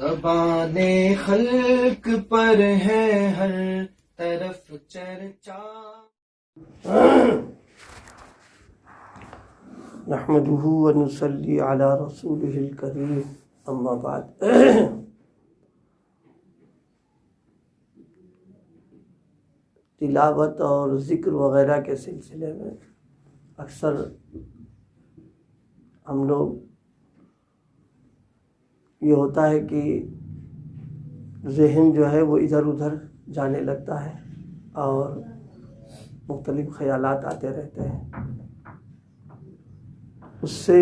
زبان خلق پر ہے ہر طرف چرچا. نحمده ونصلي على رسوله الكريم اما بعد. تلاوت اور ذکر وغیرہ کے سلسلے میں اکثر ہم لوگ یہ ہوتا ہے کہ ذہن جو ہے وہ ادھر ادھر جانے لگتا ہے اور مختلف خیالات آتے رہتے ہیں. اس سے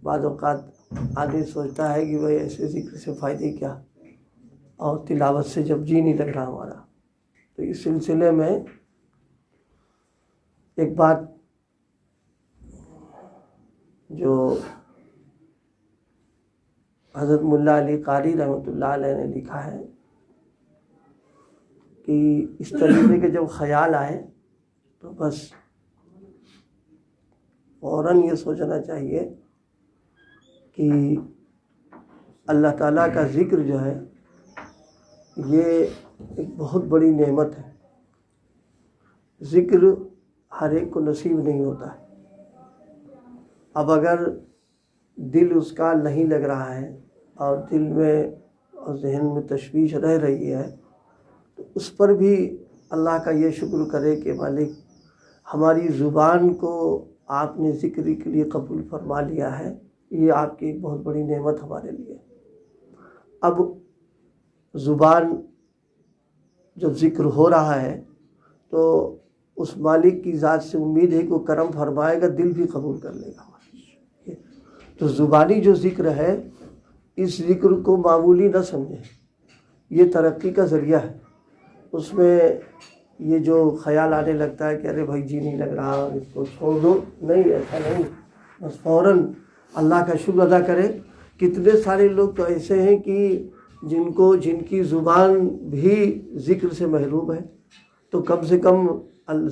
بعض اوقات آدمی سوچتا ہے کہ بھائی ایسے ذکر سے فائدے کیا، اور تلاوت سے جب جی نہیں لگ رہا ہمارا. تو اس سلسلے میں ایک بات جو حضرت ملا علی قاری رحمۃ اللہ علیہ نے لکھا ہے کہ اس طریقے کے جب خیال آئے تو بس فوراً یہ سوچنا چاہیے کہ اللہ تعالیٰ کا ذکر جو ہے یہ ایک بہت بڑی نعمت ہے. ذکر ہر ایک کو نصیب نہیں ہوتا ہے. اب اگر دل اس کا نہیں لگ رہا ہے اور دل میں اور ذہن میں تشویش رہ رہی ہے تو اس پر بھی اللہ کا یہ شکر کرے کہ مالک ہماری زبان کو آپ نے ذکر کے لیے قبول فرما لیا ہے. یہ آپ کی ایک بہت بڑی نعمت ہمارے لیے. اب زبان جب ذکر ہو رہا ہے تو اس مالک کی ذات سے امید ہے کہ وہ کرم فرمائے گا، دل بھی قبول کر لے گا. تو زبانی جو ذکر ہے اس ذکر کو معمولی نہ سمجھیں، یہ ترقی کا ذریعہ ہے. اس میں یہ جو خیال آنے لگتا ہے کہ ارے بھائی جی نہیں لگ رہا اس کو چھوڑ دو، نہیں، ایسا نہیں. بس فوراً اللہ کا شکر ادا کرے. کتنے سارے لوگ تو ایسے ہیں کہ جن کی زبان بھی ذکر سے محروم ہے، تو کم سے کم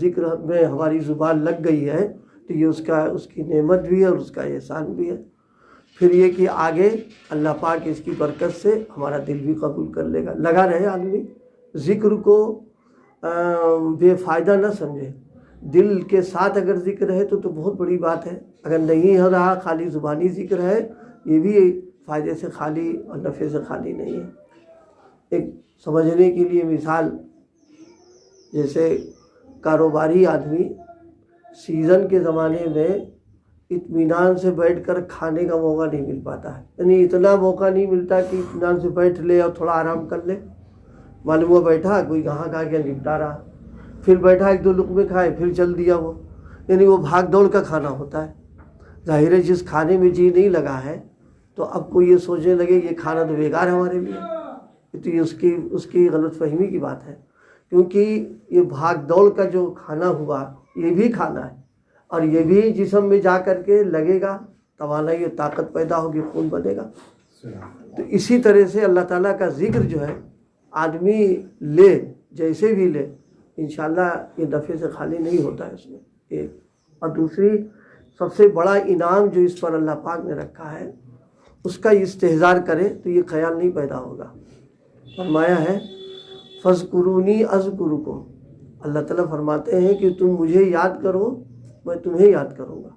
ذکر میں ہماری زبان لگ گئی ہے تو یہ اس کی نعمت بھی ہے اور اس کا احسان بھی ہے. پھر یہ کہ آگے اللہ پاک اس کی برکت سے ہمارا دل بھی قبول کر لے گا. لگا رہے آدمی ذکر کو بے فائدہ نہ سمجھے. دل کے ساتھ اگر ذکر ہے تو بہت بڑی بات ہے. اگر نہیں ہو رہا خالی زبانی ذکر ہے، یہ بھی فائدے سے خالی اور نفع سے خالی نہیں ہے. ایک سمجھنے کے لیے مثال، جیسے کاروباری آدمی سیزن کے زمانے میں اطمینان سے بیٹھ کر کھانے کا موقع نہیں مل پاتا ہے. یعنی اتنا موقع نہیں ملتا کہ اطمینان سے بیٹھ لے اور تھوڑا آرام کر لے. معلوم ہوا بیٹھا کوئی کہاں کھا کے نپٹا رہا، پھر بیٹھا ایک دو لقمے کھائے پھر چل دیا وہ. یعنی وہ بھاگ دوڑ کا کھانا ہوتا ہے. ظاہر ہے جس کھانے میں جی نہیں لگا ہے تو اب کوئی یہ سوچنے لگے یہ کھانا تو بیکار ہے ہمارے لیے. تو یہ اس کی غلط فہمی کی بات ہے، کیونکہ یہ بھاگ دوڑ کا جو کھانا ہوا یہ بھی کھانا ہے اور یہ بھی جسم میں جا کر کے لگے گا، توانائی اور طاقت پیدا ہوگی، خون بنے گا. تو اسی طرح سے اللہ تعالیٰ کا ذکر جو ہے آدمی لے جیسے بھی لے انشاءاللہ یہ نفع سے خالی نہیں ہوتا ہے اس میں. ایک اور دوسری سب سے بڑا انعام جو اس پر اللہ پاک نے رکھا ہے اس کا استحضار کرے تو یہ خیال نہیں پیدا ہوگا. فرمایا ہے فَاذْكُرُونِي أَذْكُرُكُمْ. اللہ تعالیٰ فرماتے ہیں کہ تم مجھے یاد کرو میں تمہیں یاد کروں گا.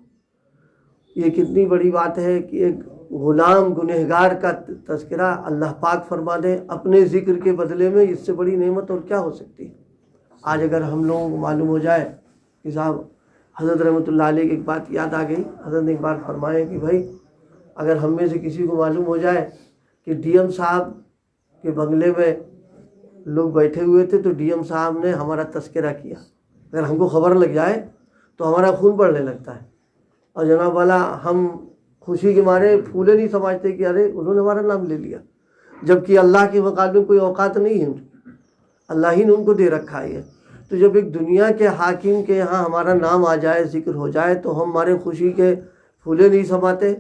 یہ کتنی بڑی بات ہے کہ ایک غلام گنہگار کا تذکرہ اللہ پاک فرما دے اپنے ذکر کے بدلے میں. اس سے بڑی نعمت اور کیا ہو سکتی ہے. آج اگر ہم لوگوں کو معلوم ہو جائے کہ صاحب حضرت رحمۃ اللہ علیہ کی ایک بات یاد آ گئی. حضرت نے ایک بار فرمایا کہ بھائی اگر ہم میں سے کسی کو معلوم ہو جائے کہ ڈی ایم صاحب کے بنگلے میں لوگ بیٹھے ہوئے تھے تو ڈی ایم صاحب نے ہمارا تذکرہ کیا، اگر ہم کو خبر لگ جائے تو ہمارا خون بڑھنے لگتا ہے اور جناب والا ہم خوشی کے مارے پھولے نہیں سمجھتے کہ ارے انہوں نے ہمارا نام لے لیا، جبکہ اللہ کے مقام میں کوئی اوقات نہیں ہے. اللہ ہی نے ان کو دے رکھا ہے. تو جب ایک دنیا کے حاکم کے یہاں ہمارا نام آ جائے، ذکر ہو جائے تو ہم ہمارے خوشی کے پھولے نہیں سماتے.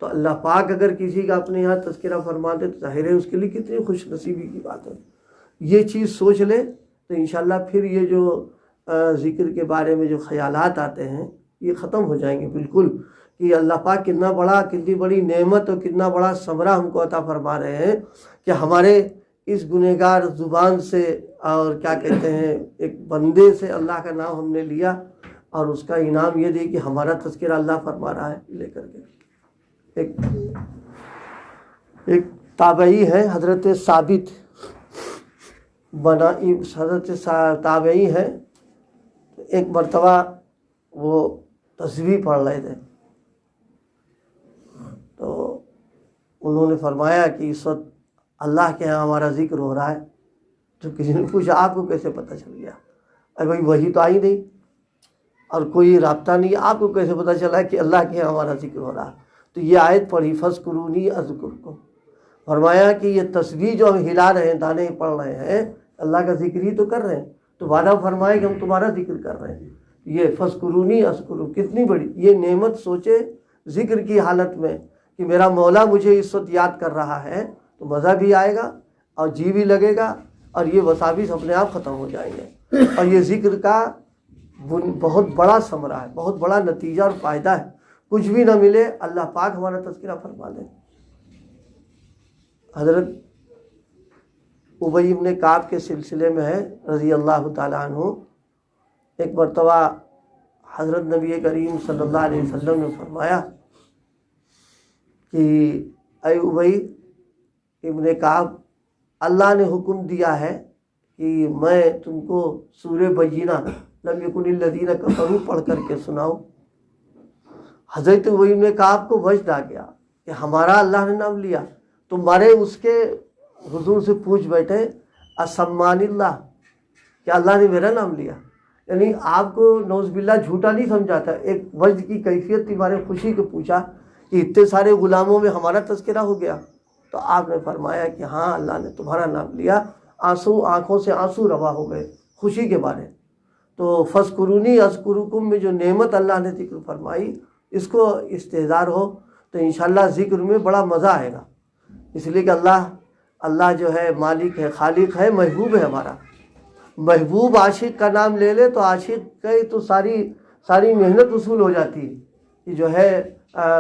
تو اللہ پاک اگر کسی کا اپنے یہاں تذکرہ فرماتے تو ظاہر ہے اس کے لیے کتنی خوش نصیبی کی بات ہے. یہ چیز سوچ لے تو انشاءاللہ پھر یہ جو ذکر کے بارے میں جو خیالات آتے ہیں یہ ختم ہو جائیں گے بالکل. کہ اللہ پاک کتنی بڑی نعمت اور کتنا بڑا ثمرہ ہم کو عطا فرما رہے ہیں کہ ہمارے اس گنہگار زبان سے اور کیا کہتے ہیں ایک بندے سے اللہ کا نام ہم نے لیا اور اس کا انعام یہ دی کہ ہمارا تذکرہ اللہ فرما رہا ہے لے کر کے۔ ایک تابعی ہے حضرت ثابت حضرت تابعی ہے، ایک مرتبہ وہ تسبیح پڑھ رہے تھے تو انہوں نے فرمایا کہ اس وقت اللہ کے ہاں ہمارا ذکر ہو رہا ہے۔ تو کسی نے پوچھا آپ کو کیسے پتہ چل گیا؟ ارے بھائی وہی تو آئی نہیں اور کوئی رابطہ نہیں، آپ کو کیسے پتہ چلا کہ اللہ کے ہاں ہمارا ذکر ہو رہا ہے؟ تو یہ آیت پڑھی فَاذْكُرُونِي أَذْكُرْكُمْ، فرمایا کہ یہ تسبیح جو ہم ہلا رہے ہیں، دانے پڑھ رہے ہیں، اللہ کا ذکر ہی تو کر رہے ہیں، تو وعدہ فرمایا کہ ہم تمہارا ذکر کر رہے ہیں۔ یہ فَاذْكُرُونِي أَذْكُرْكُمْ کتنی بڑی یہ نعمت سوچے ذکر کی حالت میں کہ میرا مولا مجھے اس وقت یاد کر رہا ہے، تو مزہ بھی آئے گا اور جی بھی لگے گا اور یہ وساوس اپنے آپ ختم ہو جائیں گے۔ اور یہ ذکر کا بہت بڑا ثمرہ ہے، بہت بڑا نتیجہ اور فائدہ ہے۔ کچھ بھی نہ ملے، اللہ پاک ہمارا تذکرہ فرما دے۔ حضرت ابی بن کعب کے سلسلے میں ہے رضی اللہ تعالیٰ عنہ، ایک مرتبہ حضرت نبی کریم صلی اللہ علیہ وسلم نے فرمایا کہ اے ابی ابن کعب، اللہ نے حکم دیا ہے کہ میں تم کو سورہ بینہ لم یکن الذین کفروا پڑھ کر کے سناؤں۔ حضرت ابی ابن کعب کو وجد آ گیا کہ ہمارا اللہ نے نام لیا، تمہارے اس کے حضور سے پوچھ بیٹھے اسمان اللہ، کہ اللہ نے میرا نام لیا؟ یعنی آپ کو نعوذ باللہ جھوٹا نہیں سمجھاتا، ایک وجد کی کیفیت تمہارے خوشی کو پوچھا کہ اتنے سارے غلاموں میں ہمارا تذکرہ ہو گیا۔ تو آپ نے فرمایا کہ ہاں اللہ نے تمہارا نام لیا، آنکھوں سے آنسو روا ہو گئے خوشی کے بارے۔ تو فَاذْكُرُونِي أَذْكُرْكُمْ میں جو نعمت اللہ نے ذکر فرمائی، اس کو استحضار ہو تو انشاءاللہ ذکر میں بڑا مزہ آئے گا، اس لیے کہ اللہ جو ہے مالک ہے، خالق ہے، محبوب ہے ہمارا۔ محبوب عاشق کا نام لے لے تو عاشق کی تو ساری محنت وصول ہو جاتی ہے کہ جو ہے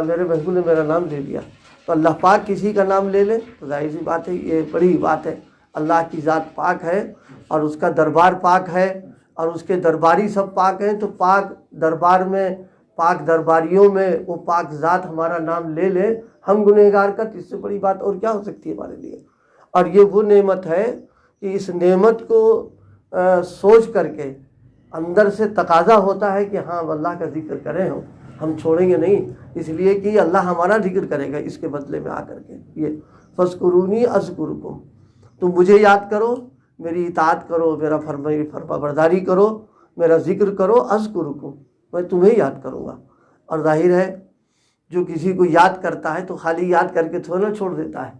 میرے محبوب نے میرا نام لے لیا۔ تو اللہ پاک کسی کا نام لے لے تو ظاہر سی بات ہے یہ بڑی بات ہے۔ اللہ کی ذات پاک ہے اور اس کا دربار پاک ہے اور اس کے درباری سب پاک ہیں، تو پاک دربار میں، پاک درباریوں میں وہ پاک ذات ہمارا نام لے لے، ہم گنہگار کا، تو اس سے بڑی بات اور کیا ہو سکتی ہے ہمارے لیے؟ اور یہ وہ نعمت ہے کہ اس نعمت کو سوچ کر کے اندر سے تقاضا ہوتا ہے کہ ہاں اللہ کا ذکر کریں، ہم چھوڑیں گے نہیں، اس لیے کہ اللہ ہمارا ذکر کرے گا اس کے بدلے میں آ کر کے۔ یہ فَاذْكُرُونِي أَذْكُرْكُمْ، تم مجھے یاد کرو، میری اطاعت کرو، میرا فرما برداری کرو، میرا ذکر کرو، اذکرکم، میں تمہیں یاد کروں گا۔ اور ظاہر ہے جو کسی کو یاد کرتا ہے تو خالی یاد کر کے تھوڑا چھوڑ دیتا ہے،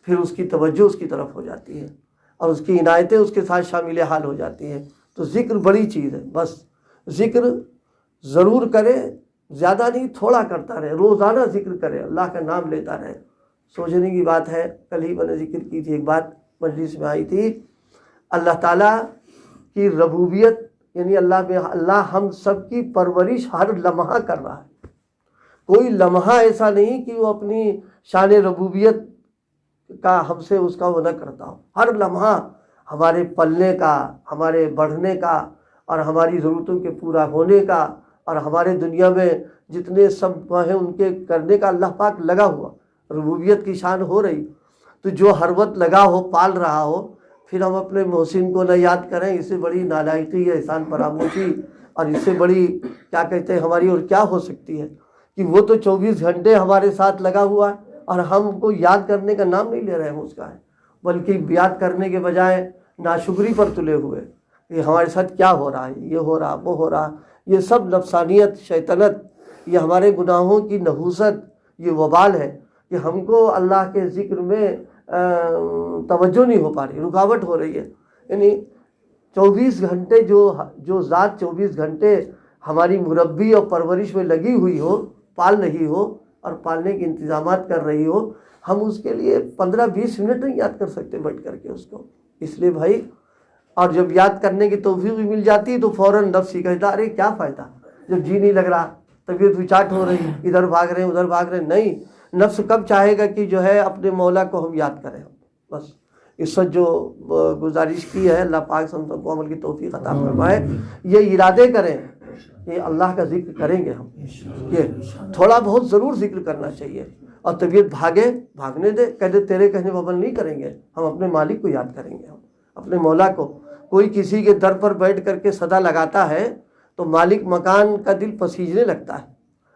پھر اس کی توجہ اس کی طرف ہو جاتی ہے اور اس کی عنایتیں اس کے ساتھ شامل حال ہو جاتی ہیں۔ تو ذکر بڑی چیز ہے، بس ذکر ضرور کرے، زیادہ نہیں، تھوڑا کرتا رہے، روزانہ ذکر کرے، اللہ کا نام لیتا رہے۔ سوچنے کی بات ہے، کل ہی میں نے ذکر کی تھی، ایک بات مجلس میں آئی تھی، اللہ تعالیٰ کی ربوبیت، یعنی اللہ ہم سب کی پرورش ہر لمحہ کر رہا ہے۔ کوئی لمحہ ایسا نہیں کہ وہ اپنی شان ربوبیت کا ہم سے اس کا وہ نہ کرتا ہو۔ ہر لمحہ ہمارے پلنے کا، ہمارے بڑھنے کا اور ہماری ضرورتوں کے پورا ہونے کا اور ہمارے دنیا میں جتنے سب ہیں ان کے کرنے کا اللہ پاک لگا ہوا، ربوبیت کی شان ہو رہی۔ تو جو ہر وقت لگا ہو، پال رہا ہو، پھر ہم اپنے محسن کو نہ یاد کریں، اس سے بڑی نالائقی ہے، احسان فراموشی، اور اس سے بڑی کیا کہتے ہیں ہماری اور کیا ہو سکتی ہے کہ وہ تو 24 گھنٹے ہمارے ساتھ لگا ہوا ہے اور ہم کو یاد کرنے کا نام نہیں لے رہے ہیں اس کا ہے، بلکہ یاد کرنے کے بجائے ناشکری پر تلے ہوئے کہ ہمارے ساتھ کیا ہو رہا ہے، یہ ہو رہا، وہ ہو رہا۔ یہ سب نفسانیت، شیطنت، یہ ہمارے گناہوں کی نحوست، یہ وبال ہے کہ ہم کو اللہ کے ذکر میں توجہ نہیں ہو پا رہی، رکاوٹ ہو رہی ہے۔ یعنی 24 گھنٹے جو ذات 24 گھنٹے ہماری مربی اور پرورش میں لگی ہوئی ہو، پال رہی ہو اور پالنے کے انتظامات کر رہی ہو، ہم اس کے لیے 15-20 منٹ نہیں یاد کر سکتے بیٹھ کر کے اس کو۔ اس لیے بھائی، اور جب یاد کرنے کی توفیق بھی مل جاتی ہے تو فوراً نفس ہی کہتا ارے کیا فائدہ جب جی نہیں لگ رہا، طبیعت وچاٹ ہو رہی، ادھر بھاگ رہے ہیں ادھر بھاگ رہے ہیں، نہیں، نفس کب چاہے گا کہ جو ہے اپنے مولا کو ہم یاد کریں. بس اس وقت جو گزارش کی ہے اللہ پاک ہم سب کو عمل کی توفیق عطا فرمائے. یہ ارادے کریں کہ اللہ کا ذکر کریں گے ہم، یہ تھوڑا بہت ضرور ذکر کرنا چاہیے. اور طبیعت بھاگنے دے، کہہ دے تیرے کہنے پر عمل نہیں کریں گے، ہم اپنے مالک کو یاد کریں گے، ہم اپنے مولا کو. کوئی کسی کے در پر بیٹھ کر کے صدا لگاتا ہے تو مالک مکان کا دل پسیجنے لگتا ہے،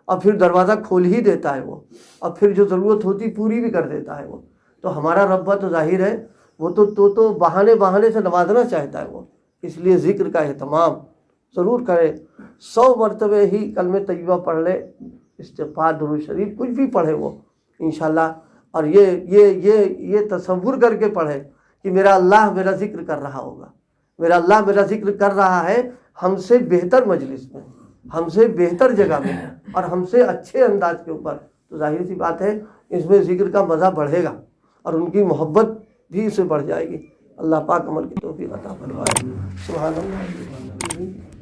اور پھر دروازہ کھول ہی دیتا ہے وہ، اور پھر جو ضرورت ہوتی پوری بھی کر دیتا ہے وہ. تو ہمارا رب تو ظاہر ہے وہ تو بہانے سے نوازنا چاہتا ہے وہ. اس لیے ذکر کا اہتمام ضرور کرے. 100 مرتبہ ہی کلمہ طیبہ پڑھ لے، استغفار درود شریف کچھ بھی پڑھے وہ انشاءاللہ. اور یہ تصور کر کے پڑھے کہ میرا اللہ میرا ذکر کر رہا ہوگا، میرا اللہ میرا ذکر کر رہا ہے ہم سے بہتر مجلس میں، ہم سے بہتر جگہ میں، اور ہم سے اچھے انداز کے اوپر. تو ظاہر سی بات ہے اس میں ذکر کا مزہ بڑھے گا اور ان کی محبت بھی اس سے بڑھ جائے گی. اللہ پاک عمل کی توفیق عطا فرمائے. سبحان اللہ.